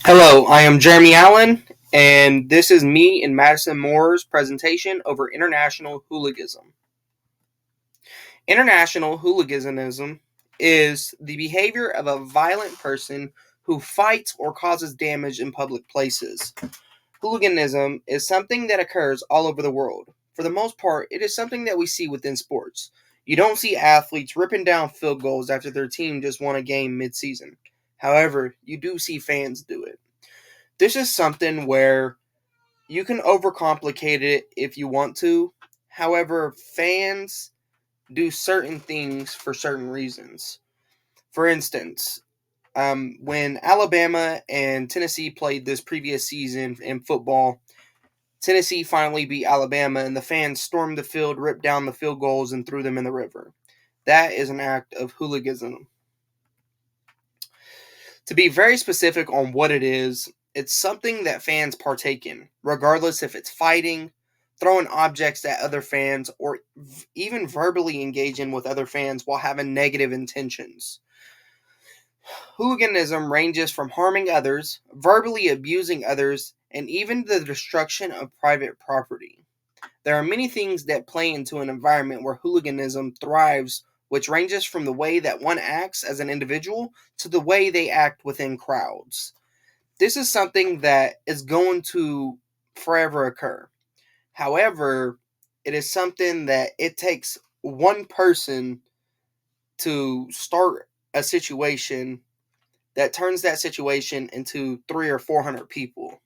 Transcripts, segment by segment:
Hello, I am Jeremie Allen, and this is me and Madisen Moore's presentation over international hooliganism. International hooliganism is the behavior of a violent person who fights or causes damage in public places. Hooliganism is something that occurs all over the world. For the most part, it is something that we see within sports. You don't see athletes ripping down field goals after their team just won a game mid-season. However, you do see fans do it. This is something where you can overcomplicate it if you want to. However, fans do certain things for certain reasons. For instance, when Alabama and Tennessee played this previous season in football, Tennessee finally beat Alabama, and the fans stormed the field, ripped down the field goals, and threw them in the river. That is an act of hooliganism. To be very specific on what it is, it's something that fans partake in, regardless if it's fighting, throwing objects at other fans, or even verbally engaging with other fans while having negative intentions. Hooliganism ranges from harming others, verbally abusing others, and even the destruction of private property. There are many things that play into an environment where hooliganism thrives, which ranges from the way that one acts as an individual to the way they act within crowds. This is something that is going to forever occur. However, it is something that it takes one person to start a situation that turns that situation into 300 or 400 people.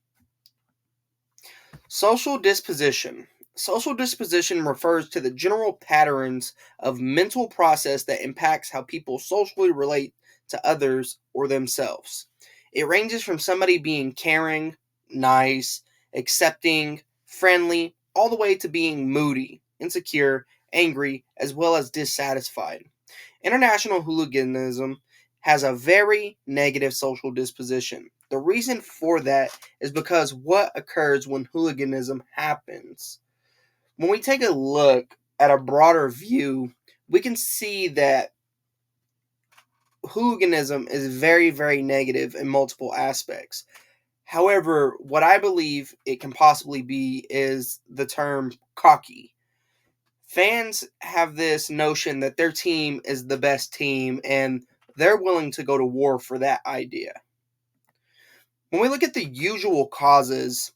Social disposition. Social disposition refers to the general patterns of mental process that impacts how people socially relate to others or themselves. It ranges from somebody being caring, nice, accepting, friendly, all the way to being moody, insecure, angry, as well as dissatisfied. International hooliganism has a very negative social disposition. The reason for that is because what occurs when hooliganism happens. When we take a look at a broader view, we can see that hooliganism is very, very negative in multiple aspects. However, what I believe it can possibly be is the term cocky. Fans have this notion that their team is the best team and they're willing to go to war for that idea. When we look at the usual causes,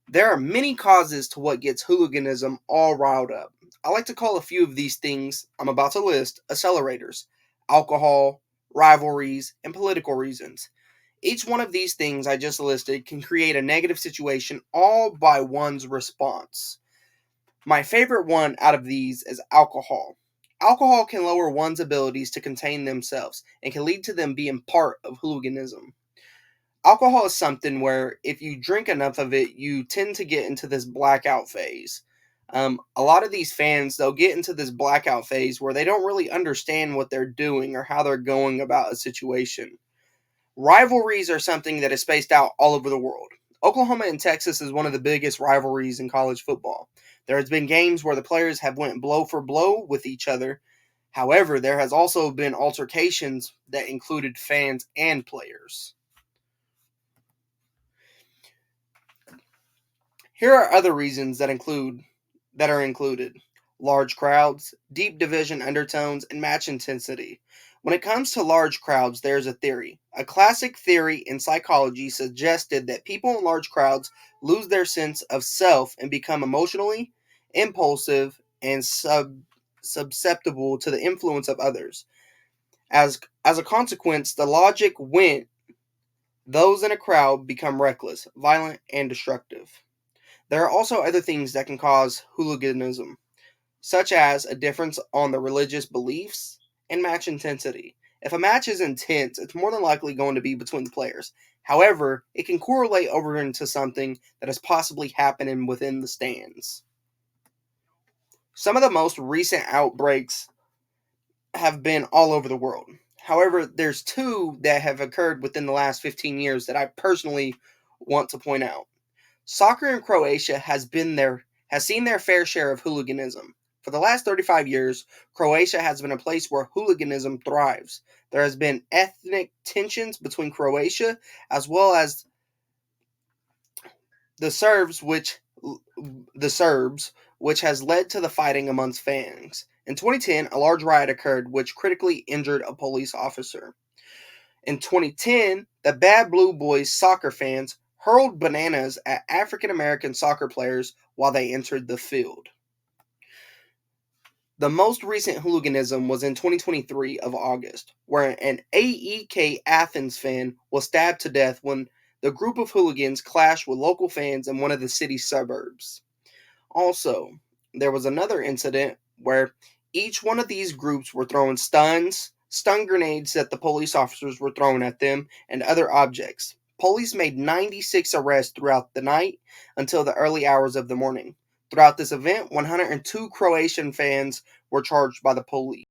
there are many causes to what gets hooliganism all riled up. I like to call a few of these things I'm about to list accelerators: alcohol, rivalries, and political reasons. Each one of these things I just listed can create a negative situation all by one's response. My favorite one out of these is alcohol. Alcohol can lower one's abilities to contain themselves and can lead to them being part of hooliganism. Alcohol is something where if you drink enough of it, you tend to get into this blackout phase. A lot of these fans, they'll get into this blackout phase where they don't really understand what they're doing or how they're going about a situation. Rivalries are something that is spaced out all over the world. Oklahoma and Texas is one of the biggest rivalries in college football. There has been games where the players have went blow for blow with each other. However, there has also been altercations that included fans and players. Here are other reasons that are included: large crowds, deep division undertones, and match intensity. When it comes to large crowds, there's a theory. A classic theory in psychology suggested that people in large crowds lose their sense of self and become emotionally impulsive and susceptible to the influence of others. As a consequence, the logic went those in a crowd become reckless, violent, and destructive. There are also other things that can cause hooliganism, such as a difference on the religious beliefs and match intensity. If a match is intense, it's more than likely going to be between the players. However, it can correlate over into something that is possibly happening within the stands. Some of the most recent outbreaks have been all over the world. However, there's two that have occurred within the last 15 years that I personally want to point out. Soccer in Croatia has seen their fair share of hooliganism. For the last 35 years, Croatia has been a place where hooliganism thrives. There has been ethnic tensions between Croatia as well as the Serbs, which has led to the fighting amongst fans. In 2010, a large riot occurred which critically injured a police officer. In 2010, the Bad Blue Boys soccer fans hurled bananas at African American soccer players while they entered the field. The most recent hooliganism was in 2023 of August, where an AEK Athens fan was stabbed to death when the group of hooligans clashed with local fans in one of the city's suburbs. Also, there was another incident where each one of these groups were throwing stun grenades that the police officers were throwing at them, and other objects. Police made 96 arrests throughout the night until the early hours of the morning. Throughout this event, 102 Croatian fans were charged by the police.